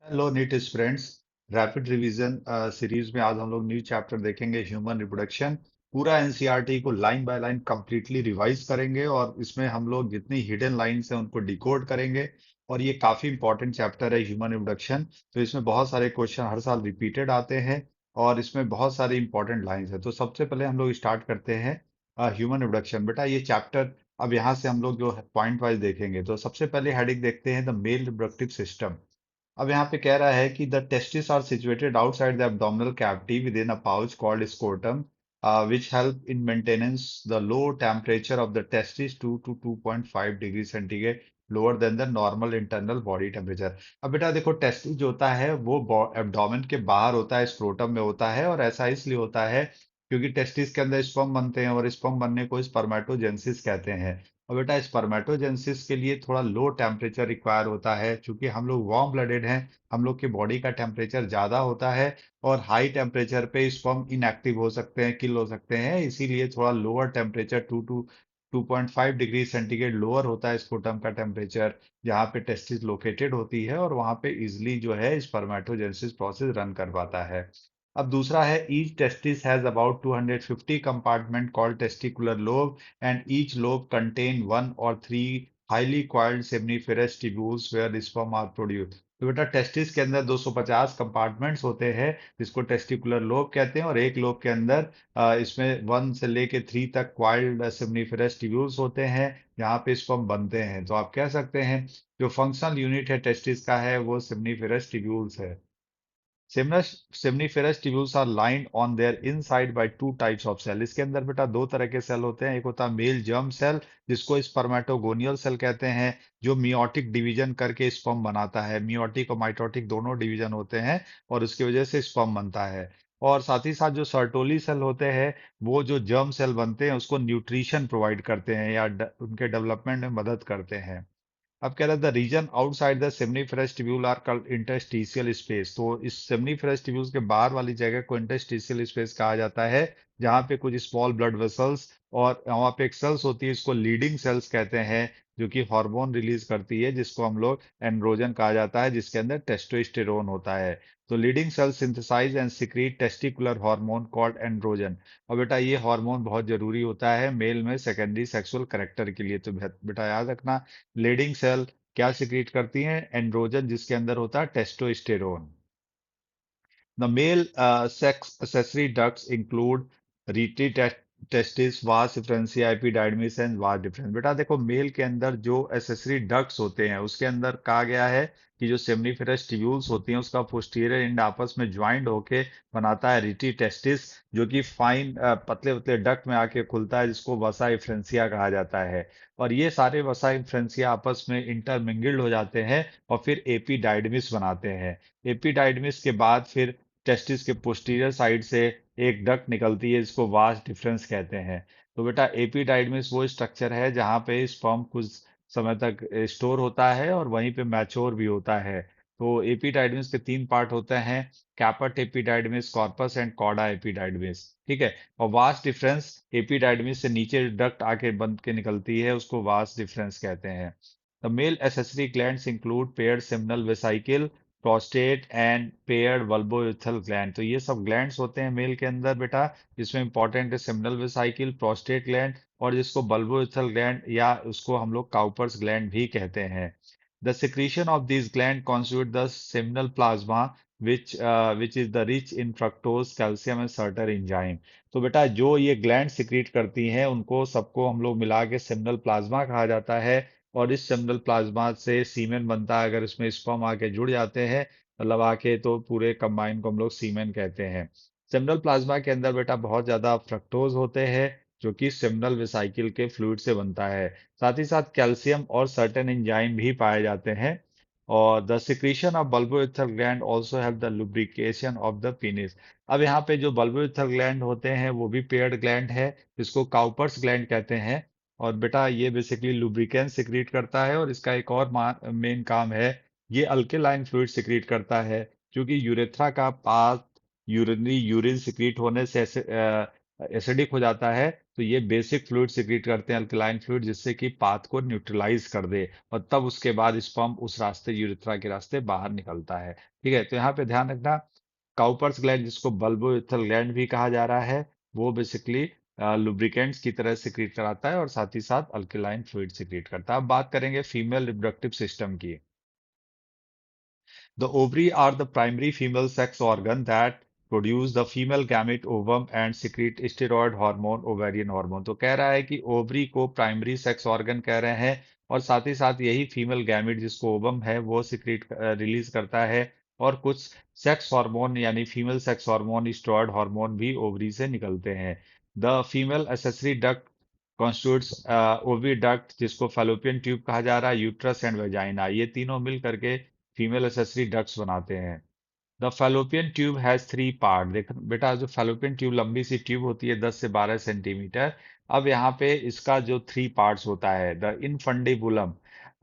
Hello NEET students. Rapid revision series में आज हम लोग न्यू चैप्टर देखेंगे, ह्यूमन रिप्रोडक्शन। पूरा एनसीईआरटी को line by line completely revise करेंगे और इसमें हम लोग जितनी हिडन लाइंस हैं उनको डिकोड करेंगे। और ये काफी इंपॉर्टेंट चैप्टर है ह्यूमन रिप्रोडक्शन। तो इसमें बहुत सारे क्वेश्चन हर साल रिपीटेड आते हैं और इसमें बहुत सारी इंपॉर्टेंट लाइंस है। तो सबसे पहले हम लोग स्टार्ट करते हैं ह्यूमन रिप्रोडक्शन। बेटा ये चैप्टर अब यहाँ से हम लोग जो पॉइंट वाइज देखेंगे, तो सबसे पहले हेडिंग देखते हैं द मेल रिप्रोडक्टिव सिस्टम। अब यहाँ पे कह रहा है कि the testis are situated outside the abdominal cavity within a pouch called scrotum, which help in maintenance the low temperature of the testis 2 to 2.5 degree centigrade lower than the normal internal body temperature. अब बेटा देखो, testis जो होता है वो abdomen के बाहर होता है, स्क्रोटम में होता है। और ऐसा इसलिए होता है क्योंकि टेस्टिस के अंदर स्पर्म बनते हैं और स्पर्म बनने को स्पर्मेटोजेनेसिस कहते हैं। और बेटा स्पर्मेटोजेनेसिस के लिए थोड़ा लो टेम्परेचर रिक्वायर होता है, क्योंकि हम लोग वार्म ब्लडेड हैं। हम लोग की बॉडी का टेम्परेचर ज्यादा होता है और हाई टेम्परेचर पे स्पर्म इनएक्टिव हो सकते हैं, किल हो सकते हैं। इसीलिए थोड़ा lower temperature 2 to 2.5 degree centigrade lower होता है स्पुटम का टेम्परेचर, जहाँ पे टेस्टिस लोकेटेड होती है और वहां पे इजिली जो है स्पर्मेटोजेनेसिस प्रोसेस रन कर पाता है। अब दूसरा है, each testis has about 250 compartment called testicular lobe, and each lobe contain one or three highly coiled seminiferous tubules where sperm are produced। तो बेटा टेस्टिस के अंदर 250 कंपार्टमेंट्स होते हैं, जिसको टेस्टिकुलर लोब कहते हैं। और एक लोब के अंदर इसमें 1 से लेके 3 तक क्वाइल्ड सेमनीफेरस ट्यूब्यूल्स होते हैं, जहाँ पे स्पर्म बनते हैं। तो आप कह सकते हैं जो फंक्शनल यूनिट है टेस्टिस का है वो सेमनीफेरस ट्यूब्यूल्स है। Seminiferous tubules are lined on their inside by two types of cell. इसके अंदर बेटा दो तरह के सेल होते हैं। एक होता है मेल जर्म सेल, जिसको स्पर्मेटोगोनियल सेल कहते हैं, जो मियोटिक डिवीजन करके स्पर्म बनाता है। मियोटिक और माइटोटिक दोनों डिवीजन होते हैं और उसकी वजह से स्पर्म बनता है। और साथ ही साथ जो सर्टोली सेल होते हैं, वो जो जर्म सेल बनते हैं उसको न्यूट्रिशन प्रोवाइड करते हैं या उनके डेवलपमेंट में मदद करते हैं। अब कह रहा है the region outside the seminiferous tubule are called interstitial space. तो इस सेमनीफेरस ट्यूब्यूल्स के बाहर वाली जगह को इंटरस्टिशियल स्पेस कहा जाता है, जहाँ पे कुछ स्मॉल ब्लड वेसल्स और वहाँ पे एक सेल्स होती है, इसको लीडिंग सेल्स कहते हैं, जो कि हार्मोन रिलीज करती है, जिसको हम लोग एंड्रोजन कहा जाता है, जिसके अंदर टेस्टोस्टेरोन होता है। तो Leydig cells synthesise and secrete testicular hormone called androgen. और बेटा ये हार्मोन बहुत जरूरी होता है मेल में सेकेंडरी सेक्सुअल करेक्टर के लिए। तो बेटा याद रखना, लीडिंग सेल क्या सिक्रीट करती हैं? एंड्रोजन, जिसके अंदर होता है testosterone. The male sex accessory ducts include rete testis, vas efferentia, epididymis and vas deferens। बेटा देखो, मेल के अंदर जो एसेसरी डक्ट्स होते हैं उसके अंदर कहा गया है कि जो सेमनीफेरस ट्यूब्यूल्स होती हैं उसका पोस्टीरियर एंड आपस में ज्वाइंट होके बनाता है रीटी टेस्टिस, जो कि फाइन पतले पतले डक्ट में आके खुलता है, जिसको वसा इफ्रेंसिया कहा जाता है। और ये सारे वसा इफ्रेंसिया आपस में इंटरमिंगल्ड हो जाते हैं और फिर एपीडाइडमिस बनाते हैं। एपीडाइडमिस के बाद फिर टेस्टिस के पोस्टीरियर साइड से एक डक्ट निकलती है, जिसको वास डिफरेंस कहते हैं। तो बेटा एपिडाइडमिस वो स्ट्रक्चर है जहां पे स्पर्म कुछ समय तक स्टोर होता है और वहीं पे मैच्योर भी होता है। तो एपिडाइडमिस के 3 पार्ट होते हैं, caput epididymis, corpus and cauda epididymis. ठीक है। और वास डिफरेंस एपिडाइडमिस से नीचे डक्ट आके बन के निकलती है, उसको वास डिफरेंस कहते हैं। The male accessory glands include paired seminal vesicle, prostate and paired bulbourethral gland. तो ये सब ग्लैंड्स होते हैं मेल के अंदर बेटा, जिसमें इंपॉर्टेंट है सेमिनल वेसिकल, प्रोस्टेट ग्लैंड, और जिसको बल्बोयूथल ग्लैंड या उसको हम लोग काउपर्स ग्लैंड भी कहते हैं। The secretion of these gland constitute the seminal plasma, which is the rich in fructose, calcium and certain enzyme। तो बेटा जो ये ग्लैंड सिक्रीट करती हैं उनको सबको हम लोग मिला के सेमिनल प्लाज्मा कहा जाता है। और इस सेमिनल प्लाज्मा से सीमेन बनता है। अगर इसमें स्पर्म आके जुड़ जाते हैं मतलब आके, तो पूरे कंबाइन को हम लोग सीमेन कहते हैं। सेमिनल प्लाज्मा के अंदर बेटा बहुत ज्यादा फ्रक्टोज होते हैं, जो कि सेमिनल वेसिकल के फ्लूइड से बनता है। साथ ही साथ कैल्शियम और सर्टेन एंजाइम भी पाए जाते हैं। और the secretion of bulbourethral gland also help the lubrication of the penis. अब यहाँ पे जो बल्बोइथर ग्लैंड होते हैं वो भी पेयर्ड ग्लैंड है, जिसको काउपर्स ग्लैंड कहते हैं। और बेटा ये बेसिकली लुब्रिकेंट सिक्रीट करता है और इसका एक और मेन काम है, ये अल्केलाइन फ्लूइड सिक्रीट करता है, क्योंकि यूरेथ्रा का पास यूरिन सिक्रीट होने से एसिडिक हो जाता है। तो ये बेसिक फ्लूइड सिक्रीट करते हैं, अल्कलाइन फ्लूइड, जिससे कि पाथ को न्यूट्रलाइज कर दे, और तब उसके बाद स्पर्म उस रास्ते, यूरेथ्रा के रास्ते बाहर निकलता है। ठीक है, तो यहाँ पे ध्यान रखना, काउपर्स ग्लैंड, जिसको बल्बोइथल ग्लैंड भी कहा जा रहा है, वो बेसिकली लुब्रिकेंट्स की तरह सिक्रीट कराता है और साथ ही साथ अल्कलाइन फ्लूइड सिक्रीट करता है। अब बात करेंगे फीमेल रिप्रोडक्टिव सिस्टम की। The ovary are the primary female sex organ that produce the female gamete ovum and secrete steroid hormone, ovarian hormone। तो कह रहा है कि ओवरी को प्राइमरी सेक्स ऑर्गन कह रहे हैं, और साथ ही साथ यही फीमेल गैमेट जिसको ओवम है वो सिक्रीट रिलीज करता है, और कुछ सेक्स हार्मोन यानी female sex hormone, steroid hormone भी ओवरी से निकलते हैं। The female accessory duct constitutes oviduct, जिसको फैलोपियन ट्यूब कहा जा रहा है, यूट्रस एंड वेजाइना, ये तीनों मिल करके फीमेल एसेसरी डक्ट्स बनाते हैं। The fallopian tube has three part. देख बेटा, जो फैलोपियन ट्यूब लंबी सी ट्यूब होती है 10 से 12 सेंटीमीटर, अब यहाँ पे इसका जो थ्री पार्ट्स होता है, द इनफंडिबुलम,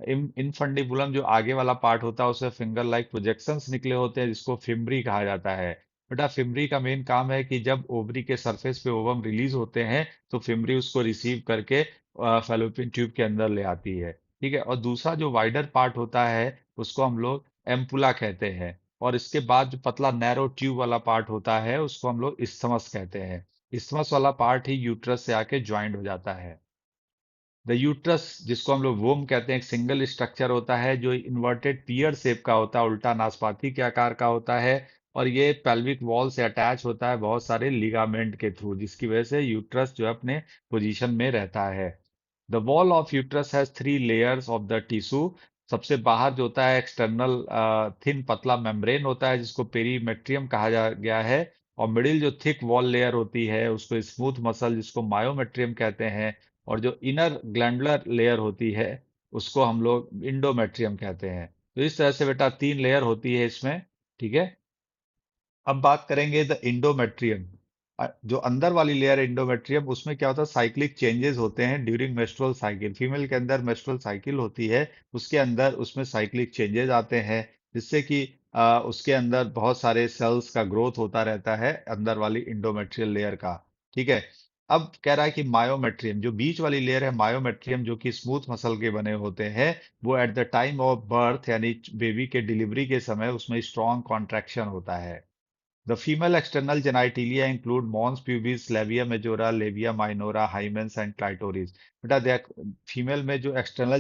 इनफंडिबुलम जो आगे वाला पार्ट होता है उससे फिंगर लाइक प्रोजेक्शंस निकले होते हैं, जिसको फिम्बरी कहा जाता है। बेटा, फिम्बरी का मेन काम है कि जब ओवरी के सरफेस पे ओवम रिलीज होते हैं, तो फिम्बरी उसको रिसीव करके फैलोपियन ट्यूब के अंदर ले आती है। ठीक है, और दूसरा जो वाइडर पार्ट होता है उसको हम लोग एम्पुला कहते हैं, और इसके बाद जो पतला नैरो ट्यूब वाला पार्ट होता है उसको हम लोग इस्थमस कहते हैं। इस्थमस वाला पार्ट ही यूट्रस से आके ज्वाइंट हो जाता है। द यूट्रस, जिसको हम लोग वोम कहते हैं, एक सिंगल स्ट्रक्चर होता है जो इन्वर्टेड पियर शेप का होता है, उल्टा नाशपाती के आकार का होता है, और ये पेल्विक वॉल से अटैच होता है बहुत सारे लिगामेंट के थ्रू, जिसकी वजह से यूट्रस जो है अपने पोजीशन में रहता है। The wall of uterus has three layers of the tissue. सबसे बाहर जो होता है एक्सटर्नल थिन पतला मेम्ब्रेन होता है, जिसको पेरीमेट्रियम कहा गया है, और मिडिल जो थिक वॉल लेयर होती है उसको स्मूथ मसल, जिसको मायोमेट्रियम कहते हैं, और जो इनर ग्लैंडुलर लेयर होती है उसको हम लोग इंडोमेट्रियम कहते हैं। तो इस तरह से बेटा तीन लेयर होती है इसमें। ठीक है, अब बात करेंगे द इंडोमेट्रियम। जो अंदर वाली लेयर है इंडोमेट्रियम, उसमें क्या होता है, साइक्लिक चेंजेस होते हैं ड्यूरिंग मेस्ट्रुअल साइकिल। फीमेल के अंदर मेस्ट्रुअल साइकिल होती है, उसके अंदर उसमें साइक्लिक चेंजेस आते हैं, जिससे कि उसके अंदर बहुत सारे सेल्स का ग्रोथ होता रहता है अंदर वाली इंडोमेट्रियल लेयर का। ठीक है, अब कह रहा है कि मायोमेट्रियम, जो बीच वाली लेयर है मायोमेट्रियम, जो कि स्मूथ मसल के बने होते हैं, वो at the time of birth यानी बेबी के डिलीवरी के समय उसमें स्ट्रॉन्ग कॉन्ट्रैक्शन होता है। The female external genitalia include mons pubis, labia majora, labia minora, hymens and clitoris। बेटा देख, फीमेल में जो एक्सटर्नल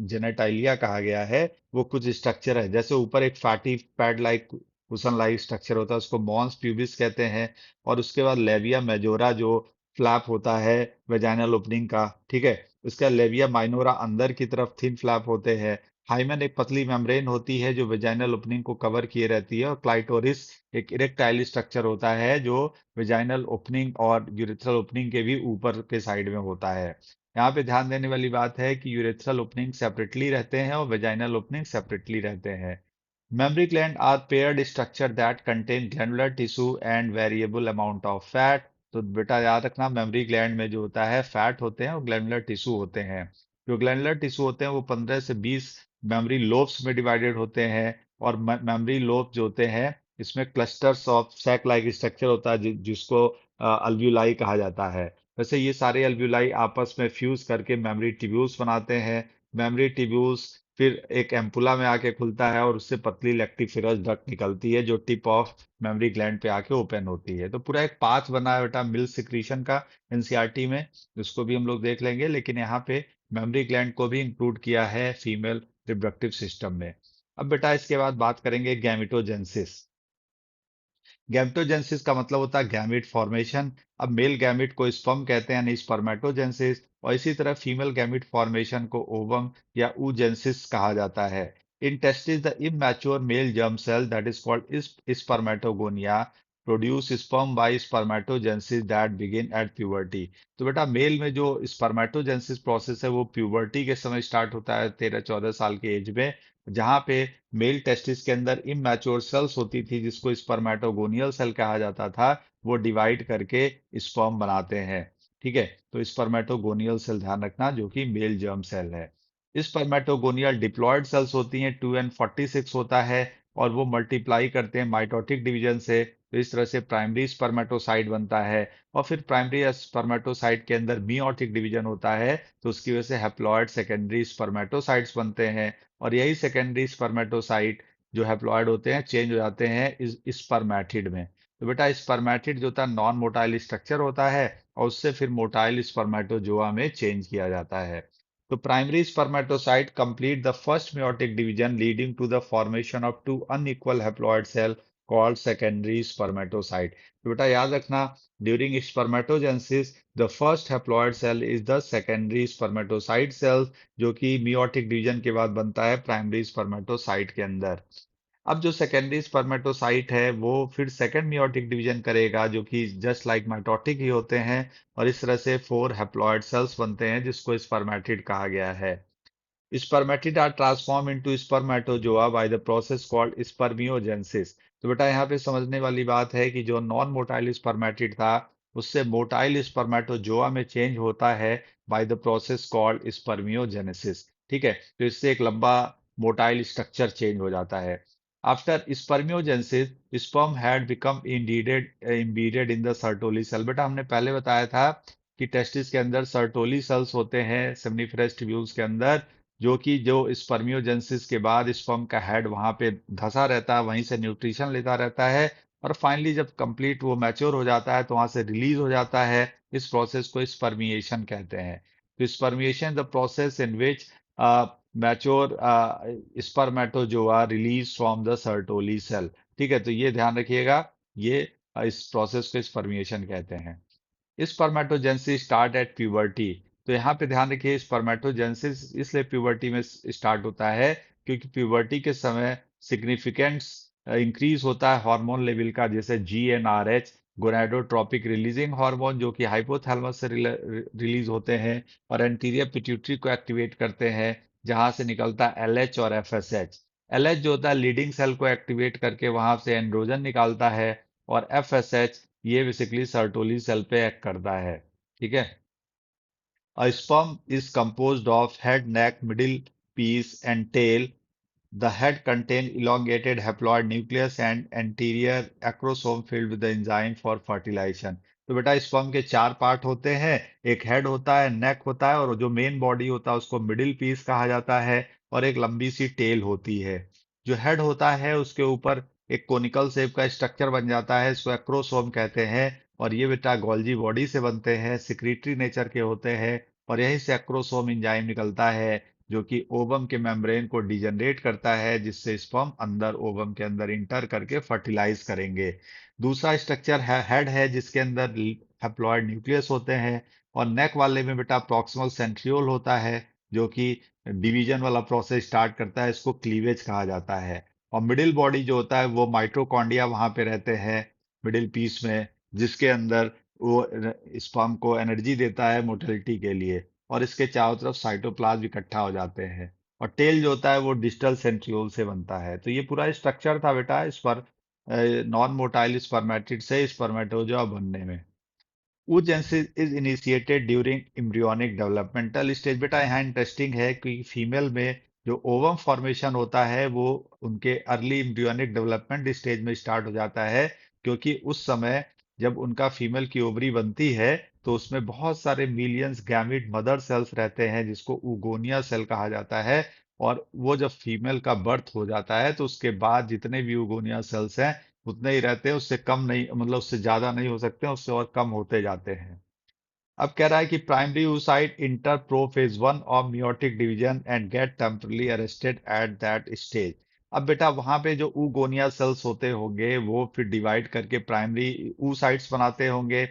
जेनेटाइलिया कहा गया है वो कुछ स्ट्रक्चर है, जैसे ऊपर एक fatty pad like cushion like structure होता है उसको मॉन्स प्यूबिस कहते हैं, और उसके बाद लेविया मेजोरा जो फ्लैप होता है वेजाइनल ओपनिंग का। ठीक है, उसका लेविया माइनोरा अंदर की तरफ थिन फ्लैप होते हैं। हाइमेन एक पतली मेम्ब्रेन होती है जो वेजाइनल ओपनिंग को कवर किए रहती है, और क्लाइटोरिस एक इरेक्टाइल स्ट्रक्चर होता है जो वेजाइनल ओपनिंग और यूरेथ्रल ओपनिंग के भी ऊपर के साइड में होता है। यहाँ पे ध्यान देने वाली बात है कि यूरेथ्रल ओपनिंग सेपरेटली रहते हैं और वेजाइनल ओपनिंग सेपरेटली रहते हैं। Mammary gland are paired structure that contain glandular tissue and variable amount of fat। तो बेटा याद रखना, मेमरी ग्लैंड में जो होता है फैट होते हैं और ग्लैंडुलर टिश्यू होते हैं। जो ग्लैंडुलर टिश्यू होते हैं वो 15 से 20 मेमरी लोब्स में डिवाइडेड होते हैं, और मेमरी लोब जो होते हैं इसमें clusters of sac like structure होता है, जिसको अल्व्यूलाई कहा जाता है। वैसे ये सारे अल्व्यूलाई आपस में फ्यूज करके मेमरी ट्यूब्यूल्स बनाते हैं। मेमरी ट्यूब्यूल्स फिर एक एम्पुला में आके खुलता है, और उससे पतली लेक्टिफेरस डक्ट निकलती है जो टिप ऑफ मेमरी ग्लैंड पे आके ओपन होती है। तो पूरा एक पाथ बना है बेटा मिल्क सिक्रीशन का एनसीईआरटी में, जिसको भी हम लोग देख लेंगे, लेकिन यहाँ पे मेमरी ग्लैंड को भी इंक्लूड किया है फीमेल रिप्रोडक्टिव सिस्टम में। अब बेटा इसके बाद बात करेंगे गैमिटोजेंसिस। गैमेटोजेंसिस का मतलब होता है गैमिट फॉर्मेशन। अब मेल गैमिट को स्पर्म कहते हैं यानी स्पर्मेटोजेंसिस, और इसी तरह फीमेल गैमिट फॉर्मेशन को ओवम या oogenesis कहा जाता है। In testis the immature male germ cell that is called spermatogonia produce sperm by spermatogenesis that begin at puberty. तो बेटा मेल में जो स्पर्मेटोजेंसिस प्रोसेस है वो प्यूबर्टी के समय स्टार्ट होता है 13-14 साल के एज में, जहां पे मेल टेस्टिस के अंदर इमैच्योर सेल्स होती थी जिसको स्पर्मेटोगोनियल सेल कहा जाता था, वो डिवाइड करके स्पर्म बनाते हैं। ठीक है, तो स्पर्मेटोगोनियल सेल ध्यान रखना जो कि मेल जर्म सेल है। स्पर्मेटोगोनियल डिप्लॉयड सेल्स होती हैं 2n46 होता है, और वो मल्टीप्लाई करते हैं माइटोटिक डिवीजन से, तो इस तरह से प्राइमरी स्पर्मेटोसाइट बनता है। और फिर प्राइमरी स्पर्मेटोसाइट के अंदर मियोटिक डिवीजन होता है, तो उसकी वजह से हैप्लॉइड सेकेंडरी स्पर्मेटोसाइट्स बनते हैं। और यही सेकेंडरी स्पर्मेटोसाइट जो हैप्लॉइड होते हैं चेंज हो जाते हैं इस स्पर्मेटिड में। तो बेटा स्पर्मेटिड जो होता है नॉन मोटाइल स्ट्रक्चर होता है, और उससे फिर मोटाइल स्पर्मेटोजोआ में चेंज किया जाता है। तो primary spermatocyte complete the first meiotic division leading to the formation of two unequal haploid cell called secondary spermatocyte। तो बेटा याद रखना, during spermatogenesis the first haploid cell is the secondary spermatocyte cell, जो कि meiotic division के बाद बनता है प्राइमरी स्पर्मेटोसाइट के अंदर। अब जो सेकेंडरी स्पर्मेटोसाइट है वो फिर सेकंड मियोटिक डिवीजन करेगा, जो कि जस्ट लाइक माइटोटिक ही होते हैं। और इस तरह से 4 हैप्लॉइड सेल्स बनते हैं, जिसको स्पर्मेटिड कहा गया है। Spermatid are transformed into spermatozoa by the process called spermiogenesis। तो बेटा यहाँ पे समझने वाली बात है कि जो नॉन मोटाइल स्पर्मेटिड था, उससे मोटाइल स्पर्मेटोजोआ में चेंज होता है by the process called spermiogenesis. ठीक है, तो इससे एक लंबा मोटाइल स्ट्रक्चर चेंज हो जाता है। After spermiogenesis sperm head become embedded in the Sertoli cell. बेटा हमने पहले बताया था कि टेस्टिस के अंदर सर्टोली सेल्स होते हैं सेमनीफेरस ट्यूब्यूल्स के अंदर, जो स्पर्मियोजेनेसिस के बाद स्पर्म का हेड वहां पे धंसा रहता है, वहीं से न्यूट्रिशन लेता रहता है। और फाइनली जब कंप्लीट वो मैच्योर हो जाता है तो वहां से रिलीज हो जाता है। इस प्रोसेस को स्पर्मिएशन कहते हैं। तो spermiation the process in which mature spermatozoa release from the Sertoli cell. ठीक है, तो ये ध्यान रखिएगा, ये इस प्रोसेस को स्पर्मिएशन कहते हैं। Spermatogenesis start at puberty. तो यहाँ पे ध्यान रखिए, स्पर्मेटोजेनेसिस इसलिए प्यूबर्टी में स्टार्ट होता है क्योंकि प्यूबर्टी के समय सिग्निफिकेंट इंक्रीज होता है हार्मोन लेवल का, जैसे GnRH, गोनाडोट्रोपिक रिलीजिंग हार्मोन, जो कि हाइपोथैलेमस से रिलीज होते हैं और एंटीरियर पिट्यूटरी को एक्टिवेट करते हैं, जहां से निकलता है LH और FSH। LH जो होता है लीडिंग सेल को एक्टिवेट करके वहां से एंड्रोजन निकालता है, और FSH ये बेसिकली सर्टोली सेल पे एक्ट करता है। ठीक है। A sperm is composed of head, neck, middle piece, and tail. The head contains elongated haploid nucleus and anterior acrosome filled with the enzyme for fertilization। तो बेटा sperm के 4 part होते हैं, एक हेड होता है, नेक होता है, और जो मेन बॉडी होता है उसको मिडिल पीस कहा जाता है, और एक लंबी सी टेल होती है। जो हेड होता है उसके ऊपर एक कोनिकल शेप का स्ट्रक्चर बन जाता है, इसको एक्रोसोम कहते हैं। और ये बेटा गोल्जी बॉडी से बनते हैं, सिक्रीटरी नेचर के होते हैं, और यहीं से एक्रोसोम एंजाइम निकलता है, जो कि ओवम के मेम्ब्रेन को डिजनरेट करता है, जिससे स्पर्म अंदर ओवम के अंदर इंटर करके फर्टिलाइज करेंगे। दूसरा स्ट्रक्चर है हेड है, जिसके अंदर हैप्लॉइड न्यूक्लियस होते हैं। और नेक वाले में बेटा प्रॉक्सिमल सेंट्रियोल होता है, जो कि डिवीजन वाला प्रोसेस स्टार्ट करता है, इसको क्लीवेज कहा जाता है। और मिडिल बॉडी जो होता है वो माइटोकॉन्ड्रिया वहां पे रहते हैं मिडिल पीस में, जिसके अंदर वो स्पर्म को एनर्जी देता है मोटिलिटी के लिए। और इसके चारों तरफ साइटोप्लाज्म इकट्ठा हो जाते हैं। और टेल जो होता है वो डिस्टल सेंट्रियोल से बनता है। तो ये पूरा स्ट्रक्चर था बेटा इस पर नॉन मोटाइल स्पर्मेटिड से स्पर्मेटोजोआ बनने में। oogenesis is initiated during embryonic developmental stage. बेटा यहाँ इंटरेस्टिंग है कि फीमेल में जो ओवम फॉर्मेशन होता है वो उनके अर्ली एम्ब्रियोनिक डेवलपमेंट स्टेज में स्टार्ट हो जाता है, क्योंकि उस समय जब उनका फीमेल की ओवरी बनती है तो उसमें बहुत सारे मिलियंस गैमिट मदर सेल्स रहते हैं, जिसको उगोनिया सेल कहा जाता है। और वो जब फीमेल का बर्थ हो जाता है तो उसके बाद जितने भी उगोनिया सेल्स हैं उतने ही रहते हैं, उससे कम नहीं, मतलब उससे ज्यादा नहीं हो सकते, उससे और कम होते जाते हैं। अब कह रहा है कि primary oocyte enter prophase 1 of meiotic division and get temporarily arrested at that stage. अब बेटा वहां पे जो ऊगोनिया सेल्स होते होंगे वो फिर डिवाइड करके प्राइमरी oocytes बनाते होंगे।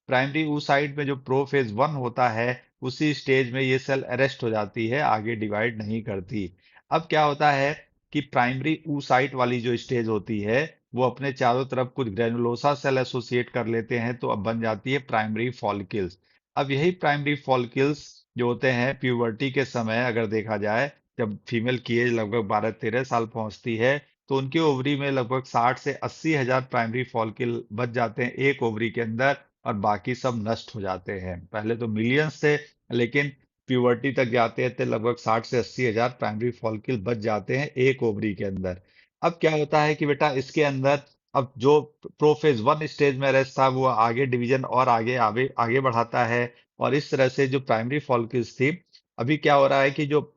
प्राइमरी oocyte में जो प्रो फेज 1 होता है उसी स्टेज में ये सेल अरेस्ट हो जाती है, आगे डिवाइड नहीं करती। अब क्या होता है कि प्राइमरी oocyte वाली जो स्टेज होती है वो अपने चारों तरफ कुछ ग्रेनुलोसा सेल एसोसिएट कर लेते हैं, तो अब बन जाती है प्राइमरी फॉलिकल्स। अब यही प्राइमरी फॉलिकल्स जो होते हैं प्यूबर्टी के समय, अगर देखा जाए जब फीमेल की एज लगभग 12-13 साल पहुंचती है, तो उनके ओवरी में लगभग 60 से 80 हजार प्राइमरी फॉलिकल बच जाते हैं एक ओवरी के अंदर, और बाकी सब नष्ट हो जाते हैं। पहले तो मिलियंस थे, लेकिन प्यूबर्टी तक जाते हैं तो लगभग 60 से 80 हजार प्राइमरी फॉलिकल बच जाते हैं एक ओवरी के अंदर। अब क्या होता है कि बेटा इसके अंदर अब जो प्रोफेज 1 स्टेज में अरेस्ट था वो आगे डिवीजन और आगे आगे आगे बढ़ाता है, और इस तरह से जो प्राइमरी फॉलिकल्स थी, अभी क्या हो रहा है कि जो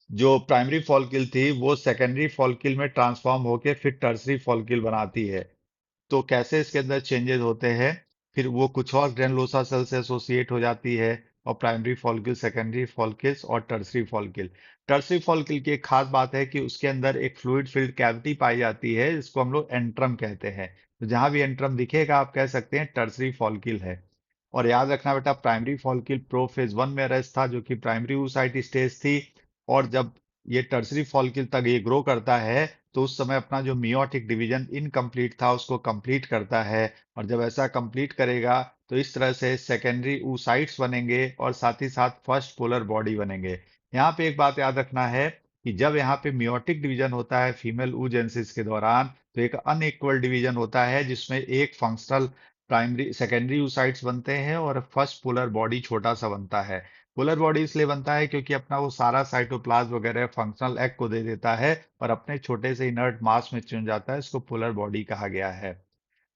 जो प्राइमरी फॉलिकल थी वो सेकेंडरी फॉलिकल में ट्रांसफॉर्म होके फिर टर्सरी फॉलिकल बनाती है। तो कैसे इसके अंदर चेंजेस होते हैं, फिर वो कुछ और ग्रेनुलोसा सेल से एसोसिएट हो जाती है, और प्राइमरी फॉलिकल, सेकेंडरी फॉलिकल्स और टर्सरी फॉलिकल। टर्सरी फॉलिकल की एक खास बात है कि उसके अंदर एक फ्लूइड फिल्ड कैविटी पाई जाती है, जिसको हम लोग एंट्रम कहते हैं। तो जहां भी एंट्रम दिखेगा आप कह सकते हैं टर्सरी फॉलिकल है। और याद रखना बेटा, प्राइमरी फॉलिकल प्रोफेज 1 में अरेस्ट था, जो कि प्राइमरी oocyte स्टेज थी। और जब ये टर्सरी फॉलिकल तक ये ग्रो करता है, तो उस समय अपना जो मियोटिक डिवीजन इनकम्प्लीट था उसको कंप्लीट करता है। और जब ऐसा कंप्लीट करेगा तो इस तरह से सेकेंडरी oocytes बनेंगे और साथ ही साथ फर्स्ट पोलर बॉडी बनेंगे। यहाँ पे एक बात याद रखना है कि जब यहाँ पे मियोटिक डिवीजन होता है फीमेल oogenesis के दौरान, तो एक अनइक्वल डिवीजन होता है जिसमें एक फंक्शनल प्राइमरी सेकेंडरी oocytes बनते हैं और फर्स्ट पोलर बॉडी छोटा सा बनता है। पोलर बॉडी इसलिए बनता है क्योंकि अपना वो सारा साइटोप्लाज्म वगैरह फंक्शनल एग को दे देता है और अपने छोटे से इनर्ट मास में चुन जाता है, इसको पोलर बॉडी कहा गया है।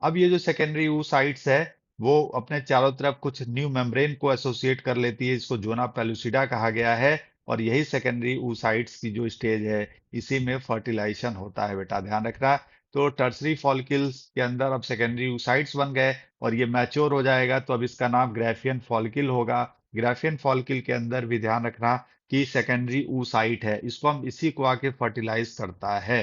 अब ये जो सेकेंडरी oocytes है, वो अपने चारों तरफ कुछ न्यू मेम्ब्रेन को एसोसिएट कर लेती है, इसको जोना पेलुसिडा कहा गया है। और यही सेकेंडरी oocytes की जो स्टेज है, इसी में फर्टिलाइजेशन होता है बेटा, ध्यान रखना। तो टर्सरी फॉलिकल्स के अंदर अब सेकेंडरी oocytes बन गए और ये मैच्योर हो जाएगा, तो अब इसका नाम ग्राफियन फॉलिकल होगा। ग्राफियन फॉलिकल के अंदर भी ध्यान रखना कि सेकेंडरी oocyte है, इसको हम इसी को आके फर्टिलाइज करता है।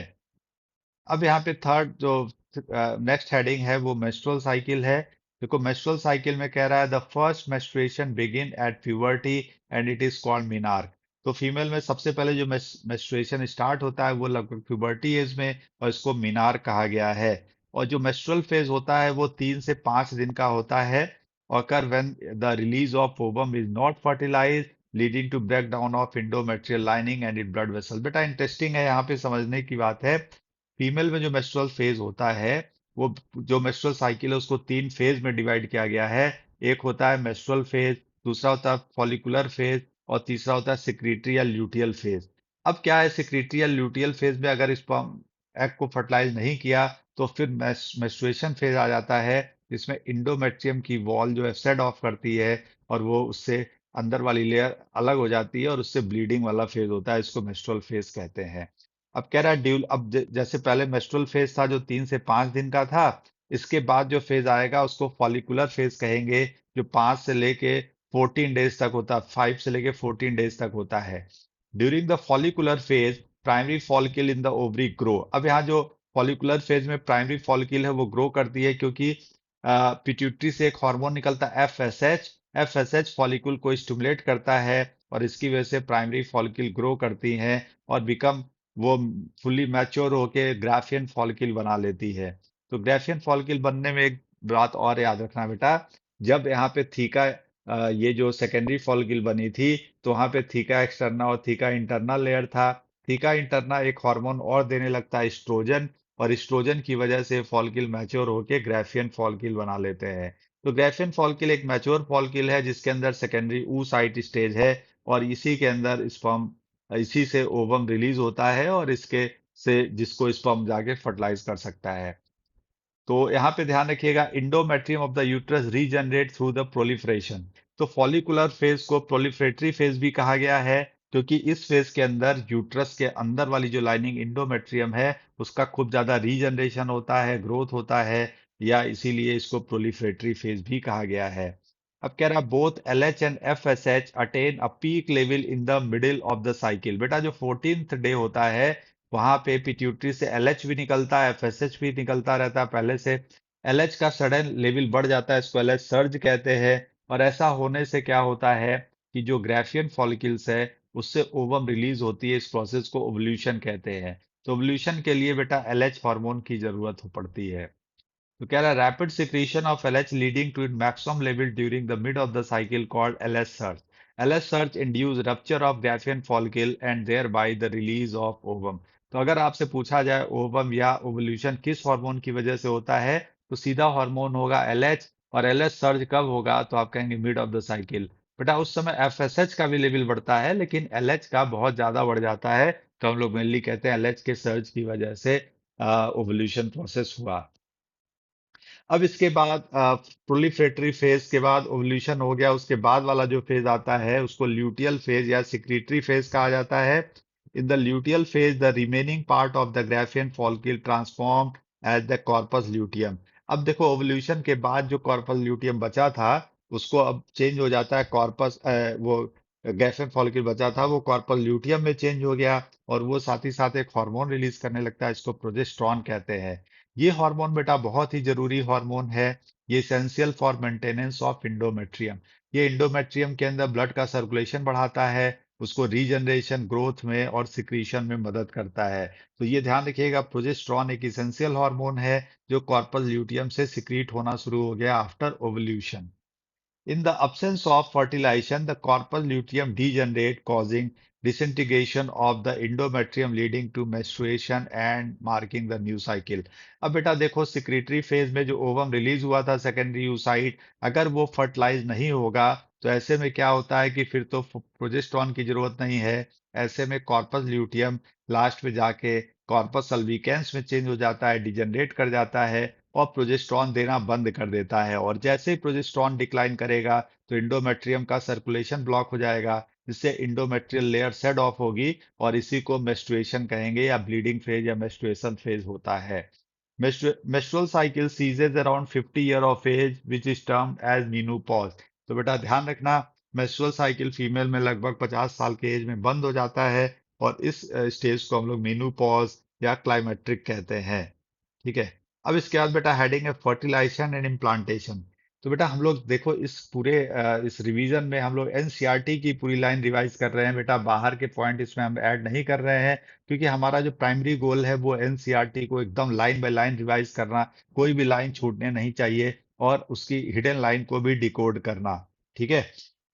अब यहाँ पे थर्ड जो नेक्स्ट हेडिंग है वो मेंस्ट्रुअल साइकिल है। देखो मेंस्ट्रुअल साइकिल में कह रहा है the first menstruation begin at puberty and it is called menarche. तो फीमेल में सबसे पहले जो मेंस्ट्रुएशन स्टार्ट होता है वो लगभग प्यूबर्टी एज में, और इसको मीनार्क कहा गया है। और जो मेंस्ट्रुअल फेज होता है वो 3 से 5 दिन का होता है, occur when the release of ovum is not fertilized, leading to breakdown of endometrial lining and its blood vessel। बेटा इंटरेस्टिंग है, यहाँ पे समझने की बात है। फीमेल में जो मेंस्ट्रुअल फेज होता है, वो जो मेंस्ट्रुअल साइकिल है उसको 3 फेज में डिवाइड किया गया है। एक होता है मेंस्ट्रुअल फेज, दूसरा होता है फॉलिकुलर फेज, और तीसरा होता है सिक्रीटरी या ल्यूटियल फेज। अब क्या है, सिक्रीटरी या ल्यूटियल फेज में अगर स्पर्म एग को फर्टिलाइज नहीं किया तो फिर मेंस्ट्रुएशन फेज आ जाता है, जिसमें इंडोमेट्रियम की वॉल जो है सेड ऑफ करती है, और वो उससे अंदर वाली लेयर अलग हो जाती है और उससे ब्लीडिंग वाला फेज होता है, इसको मेंस्ट्रुअल फेज कहते हैं। अब कह रहा है ड्यूल, अब जैसे पहले मेंस्ट्रुअल फेज था जो 3 से 5 दिन का था, इसके बाद जो फेज आएगा उसको फॉलिकुलर फेज कहेंगे, जो 5 से लेके 14 डेज तक होता है, 5 से लेके 14 डेज तक होता है। During the follicular phase primary follicle in the ovary grow. अब यहाँ जो फॉलिकुलर फेज में प्राइमरी फॉलिकल है वो ग्रो करती है, क्योंकि पिट्यूटरी से एक हार्मोन निकलता है एफएसएच। एफएसएच फॉलिकल को स्टिमुलेट करता है, और इसकी वजह से प्राइमरी फॉलिकल ग्रो करती हैं और बिकम वो फुल्ली मैच्योर होके ग्राफियन फॉलिकल बना लेती है। तो ग्राफियन फॉलिकल बनने में एक बात और याद रखना बेटा, जब यहाँ पे थीका ये जो सेकेंडरी फॉलिकल बनी थी, तो वहां पे थीका एक्सटर्ना और थीका इंटरनल लेयर था। थीका इंटरना एक हार्मोन और देने लगता है एस्ट्रोजन, और एस्ट्रोजन की वजह से फॉलिकल मैच्योर होके ग्राफियन फॉलिकल बना लेते हैं। तो ग्राफियन फॉलिकल एक मैच्योर फॉलिकल है जिसके अंदर सेकेंडरी oocyte स्टेज है, और इसी के अंदर स्पर्म, इसी से ओवम रिलीज होता है, और इसके से जिसको स्पर्म जाके फर्टिलाइज कर सकता है। तो यहाँ पे ध्यान रखिएगा, endometrium of the uterus regenerate through the proliferation. तो फॉलिकुलर फेज को प्रोलिफरेटरी फेज भी कहा गया है, क्योंकि इस फेज के अंदर यूट्रस के अंदर वाली जो लाइनिंग इंडोमेट्रियम है उसका खूब ज्यादा रीजनरेशन होता है, ग्रोथ होता है, या इसीलिए इसको प्रोलिफरेटरी फेज भी कहा गया है। अब कह रहा both LH and FSH attain a peak level in the middle of the cycle. बेटा जो 14th डे होता है, वहां पे पिट्यूटरी से LH भी निकलता है, FSH भी निकलता रहता है पहले से। LH का सडन लेवल बढ़ जाता है, इसको LH सर्ज कहते हैं। और ऐसा होने से क्या होता है कि जो ग्राफियन फॉलिकल्स है उससे ओवम रिलीज होती है, इस प्रोसेस को ओवल्यूशन कहते हैं। तो ओवल्यूशन के लिए बेटा LH हार्मोन की जरूरत हो पड़ती है। तो कह रहा है rapid secretion of LH leading to it maximum level during the mid of the cycle called LH surge. LH surge induce rupture of Graafian follicle and thereby the release of ovum. तो अगर आपसे पूछा जाए ovum या ovulation किस hormone की वजह से होता है, तो सीधा हार्मोन होगा LH। और LH सर्ज कब होगा, तो आप कहेंगे मिड ऑफ द साइकिल। बेटा उस समय FSH का भी लेवल बढ़ता है, लेकिन LH का बहुत ज्यादा बढ़ जाता है, तो हम लोग मेनली कहते हैं LH के सर्ज की वजह से ओवल्यूशन प्रोसेस हुआ। अब इसके बाद प्रोलिफरेटरी फेज के बाद ओवल्यूशन हो गया, उसके बाद वाला जो फेज आता है उसको ल्यूटियल फेज या सिक्रीटरी फेज कहा जाता है। In the luteal phase the remaining part of the Graafian follicle transform as the corpus luteum. अब देखो ओवल्यूशन के बाद जो कॉर्पस ल्यूटियम बचा था उसको अब चेंज हो जाता है कॉर्पस, वो ग्राफियन फॉलिकल बचा था वो कॉर्पस ल्यूटियम में चेंज हो गया, और वो साथ ही साथ एक हार्मोन रिलीज करने लगता है, इसको प्रोजेस्टेरॉन कहते हैं। ये हार्मोन बेटा बहुत ही जरूरी हार्मोन है। ये essential for maintenance of endometrium. ये इंडोमेट्रियम के अंदर ब्लड का सर्कुलेशन बढ़ाता है, उसको रीजनरेशन, ग्रोथ में और सिक्रीशन में मदद करता है। तो ये ध्यान रखिएगा, प्रोजेस्टेरॉन एक इसेंशियल हार्मोन है जो कॉर्पस ल्यूटियम से सिक्रीट होना शुरू हो गया after ovulation. In the absence of fertilization, the corpus luteum degenerate, causing disintegration of the endometrium, leading to menstruation and marking the new cycle. अब बेटा देखो सिक्रीटरी फेज में जो ओवम रिलीज हुआ था सेकेंडरी यूसाइट, अगर वो फर्टिलाइज नहीं होगा तो ऐसे में क्या होता है कि फिर तो प्रोजेस्टेरॉन की जरूरत नहीं है। ऐसे में कॉर्पस ल्यूटियम लास्ट में जाके कॉर्पस अल्बिकेंस में चेंज हो जाता है, डिजेनरेट कर जाता है और प्रोजेस्टेरॉन देना बंद कर देता है। और जैसे ही प्रोजेस्टेरॉन डिक्लाइन करेगा तो इंडोमेट्रियम का सर्कुलेशन ब्लॉक हो जाएगा, जिससे इंडोमेट्रियल लेयर सेड ऑफ होगी, और इसी को मेस्ट्रुएशन कहेंगे या ब्लीडिंग फेज या मेस्ट्रुएशन फेज होता है। Menstrual cycle ceases around 50 year of age, which is termed as menopause। तो बेटा ध्यान रखना, मेस्ट्रुअल साइकिल फीमेल में लगभग 50 साल के एज में बंद हो जाता है, और इस स्टेज को हम लोग मेनोपॉज या क्लाइमेट्रिक कहते हैं। ठीक है। अब इसके बाद बेटा हेडिंग है फर्टिलाइजेशन एंड इम्प्लांटेशन। तो बेटा हम लोग देखो इस पूरे इस रिवीजन में हम लोग एनसीईआरटी की पूरी लाइन रिवाइज कर रहे हैं बेटा, बाहर के पॉइंट इसमें हम ऐड नहीं कर रहे हैं, क्योंकि हमारा जो प्राइमरी गोल है वो एनसीईआरटी को एकदम लाइन बाय लाइन रिवाइज करना, कोई भी लाइन छूटने नहीं चाहिए, और उसकी हिडन लाइन को भी डिकोड करना। ठीक है।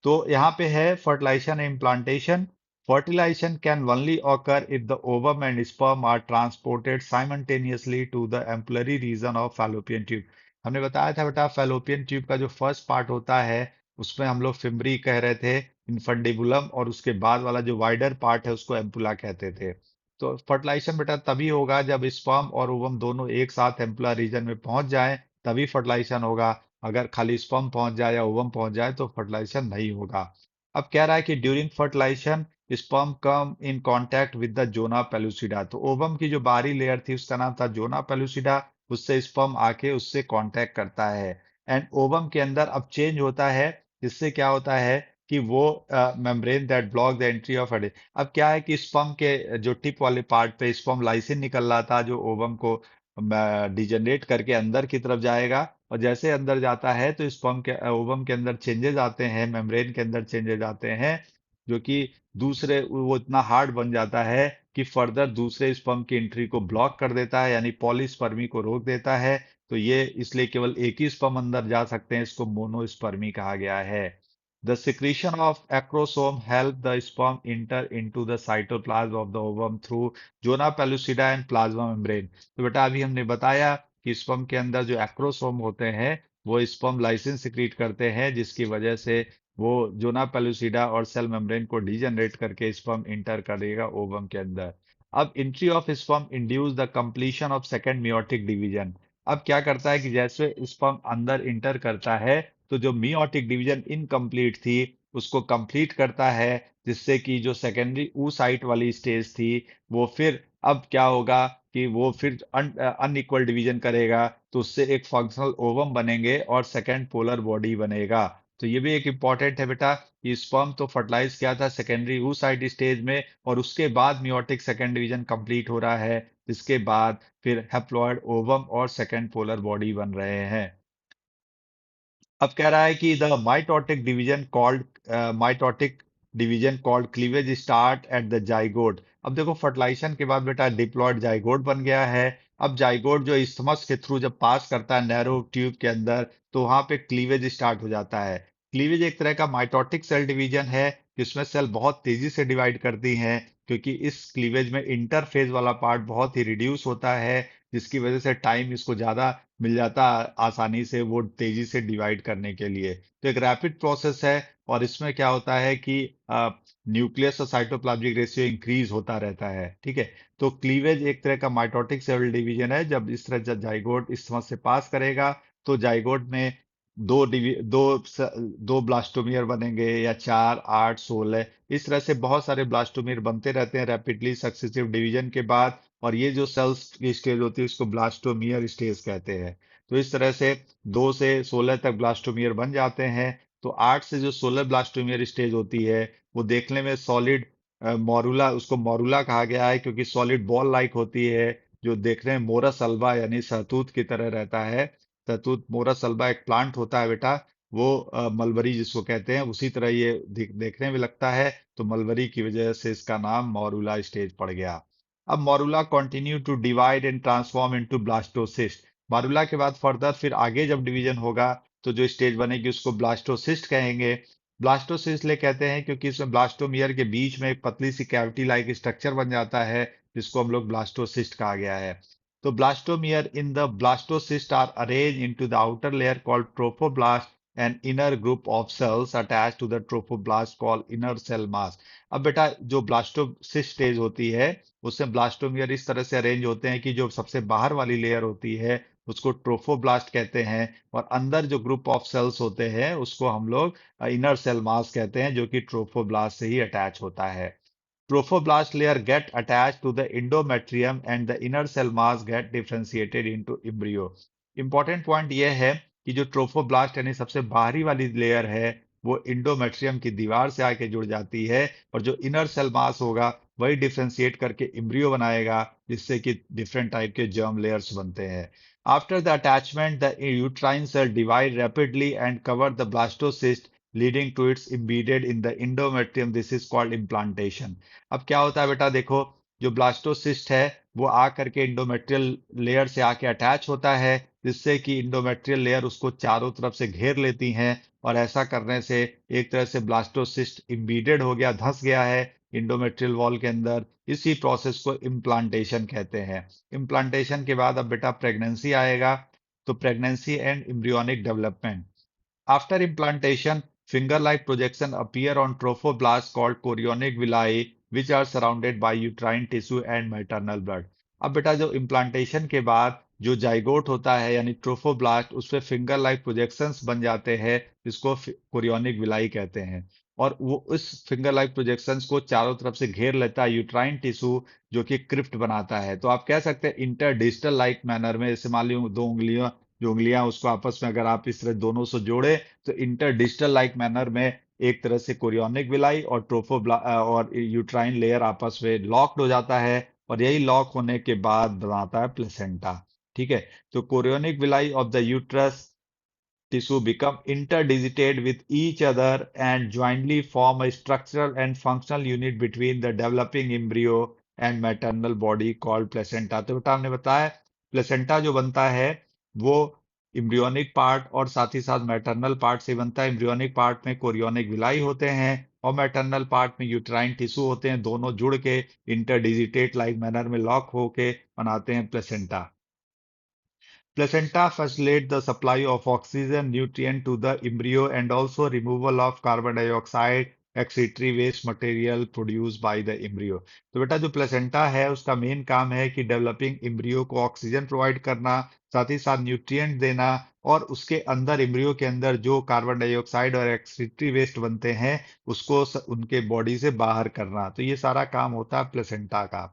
तो यहाँ पे है fertilisation and implantation. Fertilization can only occur if the ovum and sperm are transported simultaneously to the ampullary region of fallopian tube। हमने बताया था बेटा फैलोपियन ट्यूब का जो फर्स्ट पार्ट होता है उसमें हम लोग फिम्बरी कह रहे थे, इन्फंडिबुलम, और उसके बाद वाला जो वाइडर पार्ट है उसको एम्पुला कहते थे। तो फर्टिलाइजेशन बेटा तभी होगा जब स्पर्म और ओवम दोनों एक साथ एम्पुलर रीजन में पहुंच जाएं, तभी फर्टिलाइजेशन होगा। अगर खाली स्पर्म पहुंच जाए या ओवम पहुंच जाए तो फर्टिलाइजेशन नहीं होगा। अब कह रहा है कि during fertilisation sperm come in contact with the zona pellucida. तो ओवम की जो बाहरी लेयर थी उसका नाम था जोना पेलुसिडा, उससे स्पर्म आके उससे कांटेक्ट करता है, एंड ओवम के अंदर अब चेंज होता है, जिससे क्या होता है कि वो membrane that block the entry of एडे। अब क्या है कि स्पर्म के जो टिप वाले पार्ट पे स्पर्म लाइसिन निकल रहा था जो ओवम को डिजेनरेट करके अंदर की तरफ जाएगा, और जैसे अंदर जाता है तो स्पर्म के ओवम के अंदर चेंजेस आते हैं, मेम्ब्रेन के अंदर चेंजेस आते हैं, जो कि दूसरे वो इतना हार्ड बन जाता है कि फर्दर दूसरे स्पर्म की एंट्री को ब्लॉक कर देता है, यानी पॉलीस्पर्मी को रोक देता है। तो ये इसलिए केवल एक ही स्पर्म अंदर जा सकते हैं, इसको मोनोस्पर्मी कहा गया है। The secretion of acrosome help the sperm enter into the cytoplasm of the ovum through zona pellucida and plasma membrane। तो बेटा अभी हमने बताया कि स्पर्म के अंदर जो एक्रोसोम होते हैं वो स्पर्म लाइसिन सिक्रीट करते हैं, जिसकी वजह से वो जोना पेलुसिडा और सेल मेम्ब्रेन को डिजेनरेट करके स्पर्म इंटर करेगा ओवम के अंदर। अब entry of sperm induce the completion of second meiotic division. अब क्या करता है कि जैसे स्पर्म अंदर इंटर करता है तो जो मियोटिक डिवीजन इनकम्प्लीट थी उसको कंप्लीट करता है, जिससे कि जो सेकेंडरी ऊ साइट वाली स्टेज थी वो फिर अब क्या होगा कि वो फिर अनइक्वल डिवीजन करेगा, तो उससे एक फंक्शनल ओवम बनेंगे और सेकेंड पोलर बॉडी बनेगा। तो ये भी एक इंपॉर्टेंट है बेटा कि स्पर्म तो फर्टिलाइज किया था सेकेंडरी oocyte स्टेज में, और उसके बाद मियोटिक सेकेंड डिवीजन कंप्लीट हो रहा है, जिसके बाद फिर हैप्लॉइड ओवम और सेकेंड पोलर बॉडी बन रहे हैं। अब कह रहा है कि the mitotic division called cleavage start at the zygote. अब देखो फर्टिलाइजेशन के बाद बेटा डिप्लॉयड जाइगोट बन गया है। अब जाइगोट जो इस्थमस के थ्रू जब पास करता है नैरो ट्यूब के अंदर, तो वहां पे क्लीवेज स्टार्ट हो जाता है। क्लीवेज एक तरह का माइटोटिक सेल डिवीजन है, जिसमें सेल बहुत तेजी से डिवाइड करती हैं, क्योंकि इस क्लीवेज में इंटरफेज वाला पार्ट बहुत ही रिड्यूस होता है, जिसकी वजह से टाइम इसको ज्यादा मिल जाता आसानी से वो तेजी से डिवाइड करने के लिए। तो एक रैपिड प्रोसेस है, और इसमें क्या होता है कि न्यूक्लियस और साइटोप्लाज्मिक रेशियो इंक्रीज होता रहता है। ठीक है, तो क्लीवेज एक तरह का माइटोटिक सेल डिवीजन है। जब इस तरह जाइगोट इस समझ से पास करेगा तो जाइगोट में दो ब्लास्टोमियर बनेंगे, या 4, 8, 16, इस तरह से बहुत सारे ब्लास्टोमियर बनते रहते हैं रैपिडली सक्सेसिव डिवीजन के बाद। और ये जो सेल्स की स्टेज होती है इसको ब्लास्टोमियर स्टेज कहते हैं। तो इस तरह से 2 से 16 तक ब्लास्टोमियर बन जाते हैं। तो 8 से जो 16 ब्लास्टोमियर स्टेज होती है वो देखने में सॉलिड मॉरुला, उसको मॉरुला कहा गया है क्योंकि सॉलिड बॉल लाइक होती है, जो देखने में मोरस अल्वा यानी सहतूत की तरह रहता है। सहतूत मोरस अल्वा एक प्लांट होता है बेटा, वो मलबरी जिसको कहते हैं, उसी तरह ये देखने में लगता है। तो मलबरी की वजह से इसका नाम मॉरुला स्टेज पड़ गया। अब morula continue to divide and transform into blastocyst. Morula के बाद फर्दर फिर आगे जब डिवीजन होगा तो जो स्टेज बनेगी उसको ब्लास्टोसिस्ट कहेंगे। ब्लास्टोसिस्ट इसलिए कहते हैं क्योंकि इसमें ब्लास्टोमियर के बीच में एक पतली सी कैविटी लाइक स्ट्रक्चर बन जाता है, जिसको हम लोग ब्लास्टोसिस्ट कहा गया है। तो blastomere in the blastocyst are arrange into the outer layer called trophoblast, an inner group of cells attach to the trophoblast called inner cell mass. अब बेटा जो ब्लास्टोसिस्ट स्टेज होती है उसमें ब्लास्टोमियर इस तरह से अरेंज होते हैं कि जो सबसे बाहर वाली लेयर होती है उसको ट्रोफोब्लास्ट कहते हैं, और अंदर जो ग्रुप ऑफ सेल्स होते हैं उसको हम लोग इनर सेल मास कहते हैं, जो कि ट्रोफोब्लास्ट से ही अटैच होता है। Trophoblast layer get attached to the endometrium and the inner cell mass get differentiated into embryo. Important point यह है कि जो ट्रोफोब्लास्ट यानी सबसे बाहरी वाली लेयर है वो इंडोमेट्रियम की दीवार से आके जुड़ जाती है, और जो इनर सेल मास होगा वही डिफ्रेंशिएट करके एम्ब्रियो बनाएगा, जिससे कि डिफरेंट टाइप के जर्म लेयर्स बनते हैं। After the attachment the uterine cell divide rapidly and cover the blastocyst leading to its embedded in the endometrium. This is called implantation. अब क्या होता है बेटा, देखो जो ब्लास्टोसिस्ट है वो आ करके इंडोमेट्रियल लेयर से आके अटैच होता है, जिससे कि इंडोमेट्रियल लेयर उसको चारों तरफ से घेर लेती हैं, और ऐसा करने से एक तरह से ब्लास्टोसिस्ट इम्बीडेड हो गया, धंस गया है इंडोमेट्रियल वॉल के अंदर। इसी प्रोसेस को इम्प्लांटेशन कहते हैं। इम्प्लांटेशन के बाद अब बेटा प्रेगनेंसी आएगा। तो pregnancy and embryonic development. After implantation, finger-like projection appear on trophoblasts called chorionic villi, which are surrounded by uterine tissue and maternal blood. अब बेटा जो इम्प्लांटेशन के बाद जो जाइगोट होता है यानी ट्रोफोब्लास्ट, उस पे फिंगर लाइक प्रोजेक्शंस बन जाते हैं, जिसको कोरियोनिक विलाई कहते हैं। और वो उस फिंगर लाइक प्रोजेक्शंस को चारों तरफ से घेर लेता है यूट्राइन टिश्यू, जो कि क्रिप्ट बनाता है। तो आप कह सकते हैं इंटरडिजिटल लाइक मैनर में, जैसे मान लो दो उंगलियों, जो उंगलियां उसको आपस में अगर आप इस तरह दोनों से जोड़े तो इंटरडिजिटल लाइक मैनर में एक तरह से कोरियोनिक विलाई और और यूट्राइन लेयर आपस में लॉक्ड हो जाता है, और यही लॉक होने के बाद बनाता है प्लेसेंटा। ठीक है, तो chorionic villi of the uterus tissue become interdigited with each other and jointly form a structural and functional unit between the developing embryo and maternal body called placenta। तो बेटा हमने बताया प्लेसेंटा जो बनता है वो इम्ब्रियोनिक पार्ट और साथ ही साथ मैटरनल पार्ट से बनता है। इम्ब्रियोनिक पार्ट में कोरियोनिक विलाई होते हैं और मैटरनल पार्ट में यूट्राइन टिश्यू होते हैं, दोनों जुड़ के इंटरडिजिटेट लाइक मैनर में लॉक होके बनाते हैं placenta. Placenta facilitates the supply of oxygen nutrient to the embryo and also removal of carbon dioxide excretory waste material produced by the embryo। तो बेटा जो प्लेसेंटा है उसका मेन काम है कि डेवलपिंग एम्ब्रियो को ऑक्सीजन प्रोवाइड करना, साथ ही साथ न्यूट्रिएंट देना, और उसके अंदर एम्ब्रियो के अंदर जो कार्बन डाइऑक्साइड और एक्सक्रीटरी वेस्ट बनते हैं उसको उनके बॉडी से बाहर करना। तो ये सारा काम होता है प्लेसेंटा का।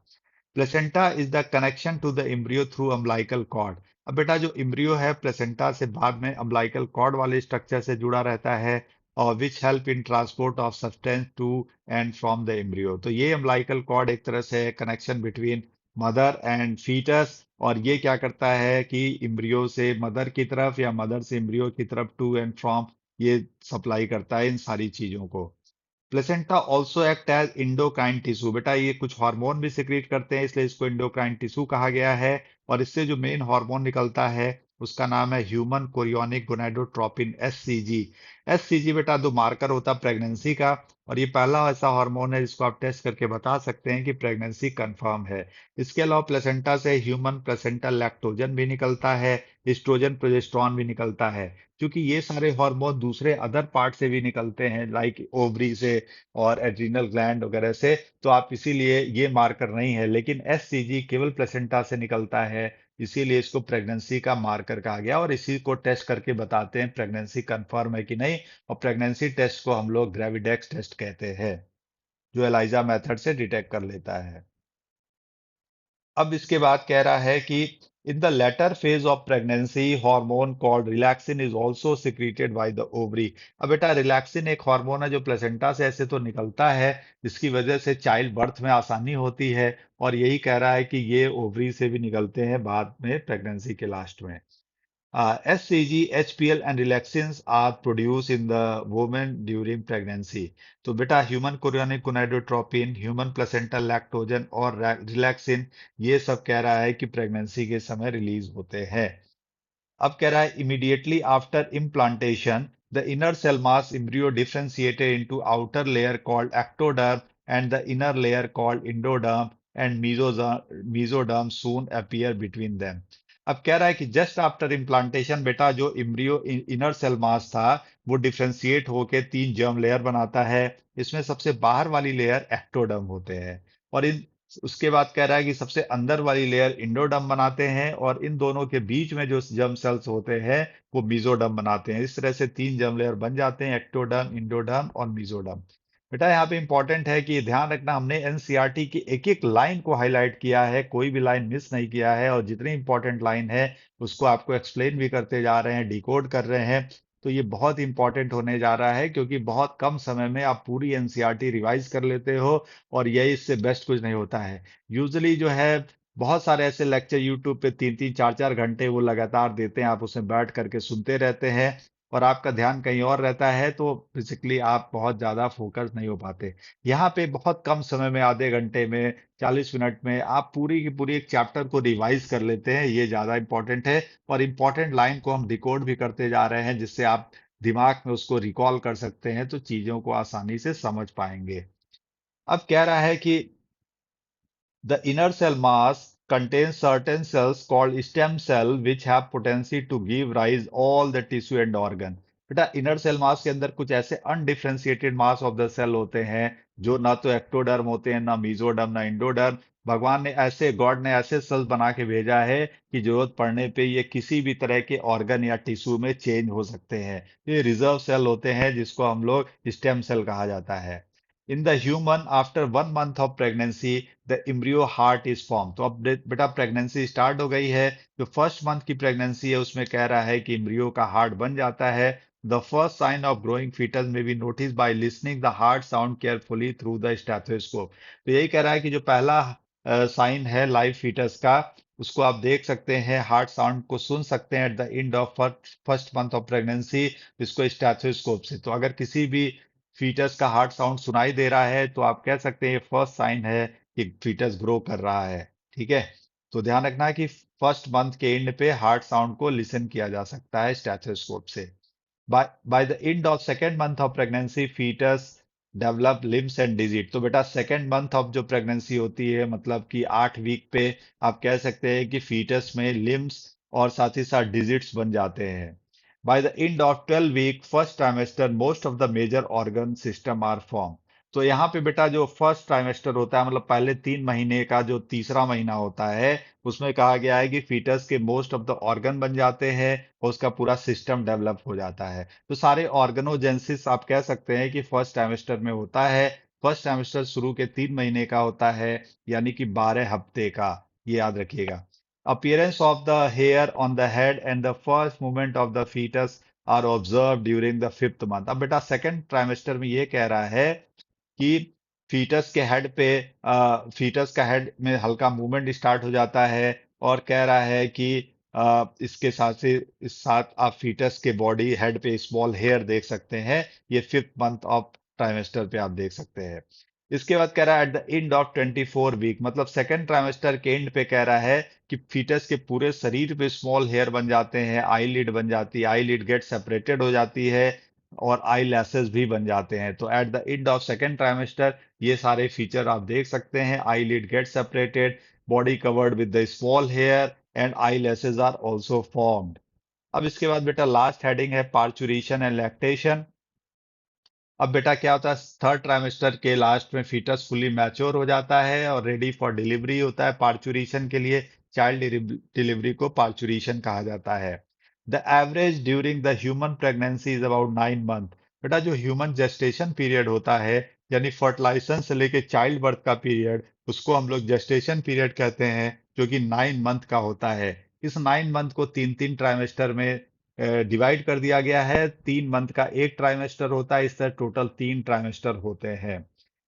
Placenta is the connection to the embryo through umbilical cord. अब बेटा जो एम्ब्रियो है प्लेसेंटा से बाद में अम्बिलिकल कॉर्ड वाले स्ट्रक्चर से जुड़ा रहता है, और which help in transport of substance to and from the embryo. तो ये अम्बिलिकल कॉर्ड एक तरह से connection between mother and fetus, और ये क्या करता है कि एम्ब्रियो से मदर की तरफ या मदर से एम्ब्रियो की तरफ टू एंड फ्रॉम ये सप्लाई करता है इन सारी चीजों को। Placenta also act as endocrine tissue. बेटा ये कुछ हार्मोन भी सिक्रीट करते हैं, इसलिए इसको इंडोक्राइन टिश्यू कहा गया है। और इससे जो मेन हार्मोन निकलता है उसका नाम है human chorionic gonadotropin SCG. SCG बेटा दो मार्कर होता है प्रेगनेंसी का, और ये पहला ऐसा हार्मोन है जिसको आप टेस्ट करके बता सकते हैं कि प्रेगनेंसी कंफर्म है। इसके अलावा प्लेसेंटा से ह्यूमन प्लेसेंटा लैक्टोजन भी निकलता है, एस्ट्रोजन प्रोजेस्टेरॉन भी निकलता है। क्योंकि ये सारे हार्मोन दूसरे अदर पार्ट से भी निकलते हैं, लाइक ओवरी से और एड्रीनल ग्लैंड वगैरह से, तो आप इसीलिए ये मार्कर नहीं है। लेकिन एससीजी केवल प्लेसेंटा से निकलता है, इसीलिए इसको प्रेगनेंसी का मार्कर कहा गया, और इसी को टेस्ट करके बताते हैं प्रेगनेंसी कंफर्म है कि नहीं। और प्रेगनेंसी टेस्ट को हम लोग ग्रेविडेक्स टेस्ट कहते हैं, जो एलाइजा मेथड से डिटेक्ट कर लेता है। अब इसके बाद कह रहा है कि in the later phase of pregnancy hormone called relaxin is also secreted by the ovary. अब बेटा रिलैक्सिन एक हार्मोन है जो प्लेसेंटा से ऐसे तो निकलता है, जिसकी वजह से चाइल्ड बर्थ में आसानी होती है, और यही कह रहा है कि ये ओवरी से भी निकलते हैं बाद में प्रेगनेंसी के लास्ट में। HCG, HPL and relaxins are produced in the woman during pregnancy. तो बेटा human chorionic gonadotropin, human placental lactogen और रिलैक्सिन, ये सब कह रहा है कि प्रेगनेंसी के समय रिलीज होते हैं। अब कह रहा है immediately after implantation the inner cell mass embryo differentiated into outer layer called ectoderm and the inner layer called endoderm and mesoderm soon appear between them। अब कह रहा है कि जस्ट आफ्टर इम्प्लांटेशन बेटा जो इम्ब्रियो इनर सेल मास था वो differentiate होके तीन जर्म लेयर बनाता है। इसमें सबसे बाहर वाली लेयर एक्टोडर्म होते हैं, और इन उसके बाद कह रहा है कि सबसे अंदर वाली लेयर इंडोडर्म बनाते हैं, और इन दोनों के बीच में जो जर्म सेल्स होते हैं वो मीजोडर्म बनाते हैं। इस तरह से तीन जर्म लेयर बन जाते हैं, एक्टोडर्म, इंडोडर्म और मीजोडर्म। बेटा यहाँ पे इंपॉर्टेंट है कि ध्यान रखना, हमने एनसीईआरटी की एक एक लाइन को हाईलाइट किया है, कोई भी लाइन मिस नहीं किया है, और जितनी इंपॉर्टेंट लाइन है उसको आपको एक्सप्लेन भी करते जा रहे हैं, डिकोड कर रहे हैं। तो ये बहुत इंपॉर्टेंट होने जा रहा है, क्योंकि बहुत कम समय में आप पूरी एनसीईआरटी रिवाइज कर लेते हो, और यही इससे बेस्ट कुछ नहीं होता है। यूजुअली जो है बहुत सारे ऐसे लेक्चर यूट्यूब पे 3-3 4-4 घंटे वो लगातार देते हैं, आप उसमें बैठ करके सुनते रहते हैं और आपका ध्यान कहीं और रहता है, तो बेसिकली आप बहुत ज्यादा फोकस नहीं हो पाते। यहाँ पे बहुत कम समय में, आधे घंटे में, 40 मिनट में आप पूरी की पूरी एक चैप्टर को रिवाइज कर लेते हैं, ये ज्यादा इंपॉर्टेंट है। और इंपॉर्टेंट लाइन को हम डिकोड भी करते जा रहे हैं, जिससे आप दिमाग में उसको रिकॉल कर सकते हैं, तो चीजों को आसानी से समझ पाएंगे। अब कह रहा है कि the inner cell mass contains certain cells called stem cell which have potency to give rise all the tissue and organ। बेटा इनर सेल मास के अंदर कुछ ऐसे undifferentiated mass of the cell होते हैं जो ना तो एक्टोडर्म होते हैं, ना मीजोडर्म, ना इंडोडर्म। भगवान ने ऐसे, गॉड ने ऐसे सेल्स बना के भेजा है कि जरूरत पड़ने पे ये किसी भी तरह के ऑर्गन या टिश्यू में चेंज हो सकते हैं। ये रिजर्व सेल होते हैं, जिसको हम लोग स्टेम सेल कहा जाता है। In the human after 1 month of pregnancy the embryo heart is form. तो अब बेटा प्रेगनेंसी स्टार्ट हो गई है, जो फर्स्ट मंथ की प्रेगनेंसी है उसमें कह रहा है कि एम्ब्रियो का हार्ट बन जाता है। The first sign of growing foetus may be noticed by listening the heart sound carefully through the stethoscope. तो यही कह रहा है कि जो पहला साइन है लाइव फीटस का, उसको आप देख सकते हैं, हार्ट साउंड को सुन सकते हैं eight the end of first month of pregnancy, इसको स्टेथोस्कोप से। तो अगर किसी भी फीटस का हार्ट साउंड सुनाई दे रहा है तो आप कह सकते हैं ये फर्स्ट साइन है कि फीटस ग्रो कर रहा है। ठीक है, तो ध्यान रखना है कि फर्स्ट मंथ के एंड पे हार्ट साउंड को लिसन किया जा सकता है स्टेथोस्कोप से। By the end of second month of pregnancy fetus develop limbs and digit. तो बेटा सेकेंड मंथ ऑफ जो प्रेगनेंसी होती है, मतलब कि 8 वीक पे, आप कह सकते हैं कि फीटस में लिम्स और साथ ही साथ डिजिट्स बन जाते हैं। By the end of 12 week first trimester most of the major organ system are formed। तो यहाँ पे बेटा जो फर्स्ट ट्राइमेस्टर होता है, मतलब पहले 3 महीने का जो तीसरा महीना होता है, उसमें कहा गया है कि फीटस के मोस्ट ऑफ द ऑर्गन बन जाते हैं और उसका पूरा सिस्टम डेवलप हो जाता है। तो सारे ऑर्गेनोजेनेसिस आप कह सकते हैं कि फर्स्ट ट्राइमेस्टर में होता है। फर्स्ट ट्राइमेस्टर शुरू के 3 महीने का होता है, यानी कि 12 हफ्ते का, ये याद रखिएगा। Appearance of the hair on the head and the first movement of the fetus are observed during the fifth month। अब बेटा सेकेंड ट्राइमेस्टर में ये कह रहा है कि फीटस के हेड पे, फीटस का हेड में हल्का मूवमेंट स्टार्ट हो जाता है, और कह रहा है कि इसके साथ से इस साथ आप फीटस के बॉडी हेड पे स्मॉल हेयर देख सकते हैं। ये फिफ्थ मंथ ऑफ ट्राइमेस्टर पे आप देख सकते हैं। इसके बाद कह रहा है at the end of 24 week, मतलब सेकेंड ट्राइमेस्टर के एंड पे कह रहा है कि फीटस के पूरे शरीर पे स्मॉल हेयर बन जाते हैं, आईलिड बन जाती है, आईलिड गेट सेपरेटेड हो जाती है और आई लैसेस भी बन जाते हैं। तो at the end of second trimester ये सारे फीचर आप देख सकते हैं। Eyelid get separated, body covered with the small hair and eye lashes are also formed. अब इसके बाद बेटा लास्ट हेडिंग है पार्चुरेशन एंड लैक्टेशन। अब बेटा क्या होता है, थर्ड ट्राइमेस्टर के लास्ट में फीटस फुली मैच्योर हो जाता है और रेडी फॉर डिलीवरी होता है पार्चुरेशन के लिए। चाइल्ड डिलीवरी को पार्चुरेशन कहा जाता है। The average during the human pregnancy is about 9 month. बेटा जो ह्यूमन जेस्टेशन पीरियड होता है, यानी फर्टिलाइजेशन से लेके चाइल्ड बर्थ का पीरियड, उसको हम लोग जेस्टेशन पीरियड कहते हैं, जो कि 9 मंथ का होता है। इस 9 मंथ को तीन तीन ट्राइमेस्टर में डिवाइड कर दिया गया है। 3 मंथ का एक ट्राइमेस्टर होता है, इस तरह टोटल 3 ट्राइमेस्टर होते हैं।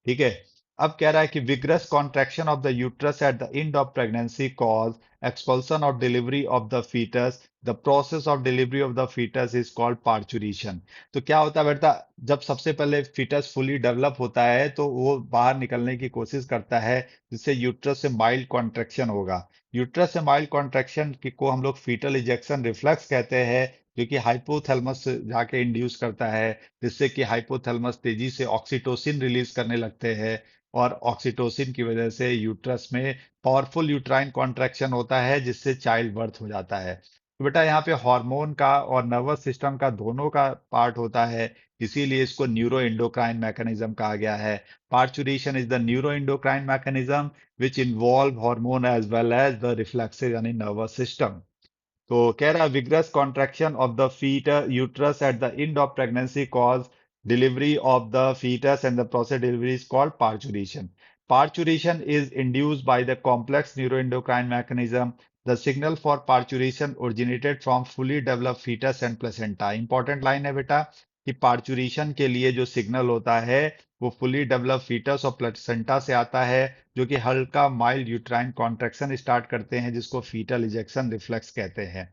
ठीक है। अब कह रहा है कि vigorous contraction of the uterus at the end of pregnancy cause expulsion of delivery of the fetus. The process of delivery of the fetus is called parturition. तो क्या होता है बेटा, जब सबसे पहले फीटस फुली डेवलप होता है तो वो बाहर निकलने की कोशिश करता है, जिससे यूट्रस से माइल्ड कॉन्ट्रैक्शन होगा। यूट्रस से माइल्ड कॉन्ट्रैक्शन को हम लोग फीटल इजेक्शन रिफ्लेक्स कहते हैं, जो कि हाइपोथैलेमस से जाके इंड्यूस करता है, जिससे कि हाइपोथैलेमस तेजी से ऑक्सीटोसिन रिलीज करने लगते हैं और ऑक्सीटोसिन की वजह से यूट्रस में पावरफुल यूट्राइन कॉन्ट्रैक्शन होता है, जिससे चाइल्ड बर्थ हो जाता है। तो बेटा यहाँ पे हार्मोन का और नर्वस सिस्टम का दोनों का पार्ट होता है, इसीलिए इसको न्यूरो एंडोक्राइन मैकेनिज्म कहा गया है। Parturition is the neuro endocrine mechanism which involve hormone as well as the reflexes यानी नर्वस सिस्टम। तो कह रहा है vigorous contraction of the fetal uterus at the end of pregnancy cause delivery of the fetus and the process delivery is called parturition. Parturition is induced by the complex neuroendocrine mechanism. The signal for parturition originated from fully developed fetus and placenta. Important line है बेटा कि parturition के लिए जो signal होता है वो fully develop foetus और प्लेसेंटा से आता है, जो कि हल्का माइल्ड यूट्राइन कॉन्ट्रैक्शन स्टार्ट करते हैं, जिसको फीटल इजेक्शन रिफ्लेक्स कहते हैं।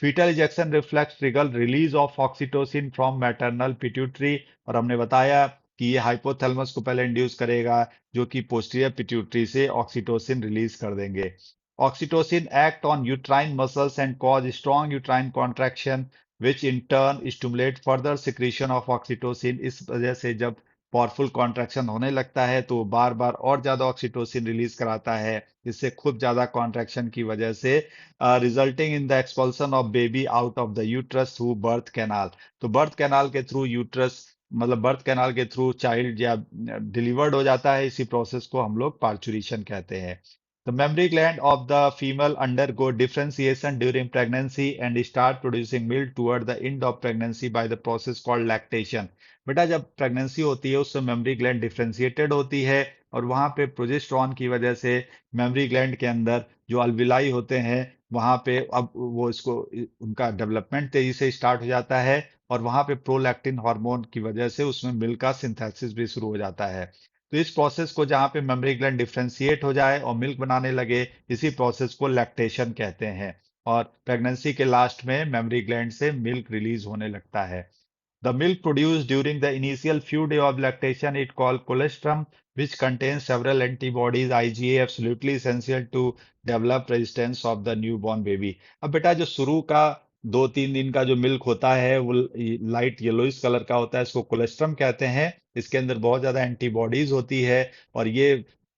Fetal ejection reflex trigger release of oxytocin from maternal pituitary. और हमने बताया कि ये हाइपोथैलेमस को पहले इंड्यूस करेगा, जो कि पोस्टीरियर पिट्यूटरी से ऑक्सीटोसिन रिलीज कर देंगे। Oxytocin act on uterine muscles and cause strong uterine contraction which in turn stimulate further secretion of oxytocin. इस वजह से जब पावरफुल कॉन्ट्रैक्शन होने लगता है तो बार बार और ज्यादा ऑक्सीटोसिन रिलीज कराता है, जिससे खूब ज्यादा कॉन्ट्रैक्शन की वजह से resulting in the expulsion of baby out of the uterus through birth canal. तो बर्थ कैनाल के थ्रू यूट्रस, मतलब बर्थ कैनाल के थ्रू चाइल्ड या डिलीवर्ड हो जाता है। इसी प्रोसेस को हम लोग पार्चुरेशन कहते हैं। The mammary gland of the female undergo differentiation during pregnancy and start producing milk toward the end of pregnancy by the process called lactation. बेटा जब प्रेगनेंसी होती है उस समय मेमरी ग्लैंड डिफरेंशिएटेड होती है और वहां पे प्रोजेस्टेरॉन की वजह से मेमरी ग्लैंड के अंदर जो अल्विलाई होते हैं वहां पे अब वो इसको उनका डेवलपमेंट तेजी से स्टार्ट हो जाता है और वहां पे प्रोलैक्टिन हार्मोन की वजह से उसमें मिल्क का सिंथेसिस भी शुरू हो जाता है। तो इस प्रोसेस को जहां पे मेमरी ग्लैंड डिफरेंशिएट हो जाए और मिल्क बनाने लगे, इसी प्रोसेस को लैक्टेशन कहते हैं। और प्रेगनेंसी के लास्ट में मेमरी ग्लैंड से मिल्क रिलीज होने लगता है। The milk produced during the initial few days of lactation is called colostrum, which contains several antibodies IgA, absolutely essential to develop resistance of the newborn baby. अब बेटा जो शुरू का 2-3 दिन का जो मिल्क होता है वो लाइट येलोइश कलर का होता है, इसको कोलेस्ट्रम कहते हैं। इसके अंदर बहुत ज्यादा एंटीबॉडीज होती है और ये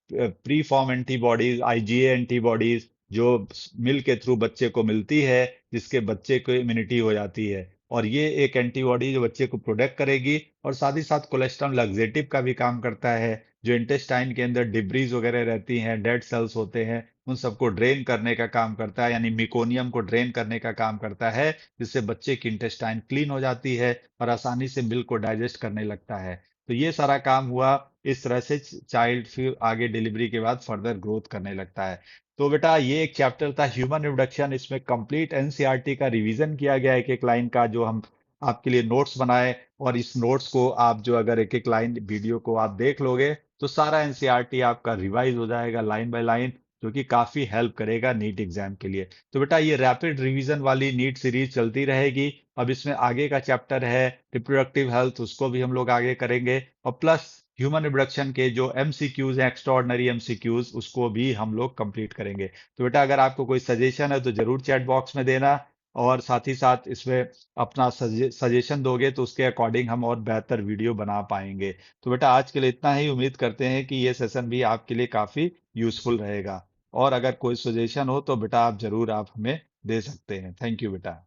pre form antibodies, IgA antibodies, जो मिल्क के थ्रू बच्चे को मिलती है, जिसके बच्चे को इम्यूनिटी हो जाती है। और ये एक एंटीबॉडी जो बच्चे को प्रोटेक्ट करेगी और साथ ही साथ कोलेस्ट्रॉल लग्जेटिव का भी काम करता है। जो इंटेस्टाइन के अंदर डिब्रीज वगैरह रहती हैं, डेड सेल्स होते हैं, उन सबको ड्रेन करने का काम करता है, यानी मिकोनियम को ड्रेन करने का काम करता है, जिससे बच्चे की इंटेस्टाइन क्लीन हो जाती है और आसानी से मिल्क को डाइजेस्ट करने लगता है। तो ये सारा काम हुआ, इस तरह से चाइल्ड फिर आगे डिलीवरी के बाद फर्दर ग्रोथ करने लगता है। तो बेटा ये एक चैप्टर था ह्यूमन रिप्रोडक्शन। इसमें कंप्लीट एनसीईआरटी का रिवीजन किया गया है एक एक लाइन का, जो हम आपके लिए नोट्स बनाए। और इस नोट्स को आप जो अगर एक एक लाइन वीडियो को आप देख लोगे तो सारा एनसीईआरटी आपका रिवाइज हो जाएगा लाइन बाय लाइन, जो कि काफी हेल्प करेगा नीट एग्जाम के लिए। तो बेटा ये रैपिड रिवीजन वाली नीट सीरीज चलती रहेगी। अब इसमें आगे का चैप्टर है रिप्रोडक्टिव हेल्थ, उसको भी हम लोग आगे करेंगे और प्लस ह्यूमन रिप्रोडक्शन के जो एमसीक्यूज हैं, एक्स्ट्रा ऑर्डिनरी एमसीक्यूज, उसको भी हम लोग कंप्लीट करेंगे। तो बेटा अगर आपको कोई सजेशन है तो जरूर चैट बॉक्स में देना, और साथ ही साथ इसमें अपना सजेशन दोगे तो उसके अकॉर्डिंग हम और बेहतर वीडियो बना पाएंगे। तो बेटा आज के लिए इतना ही। उम्मीद करते हैं कि ये सेशन भी आपके लिए काफी यूजफुल रहेगा, और अगर कोई सजेशन हो तो बेटा आप जरूर आप हमें दे सकते हैं। थैंक यू बेटा।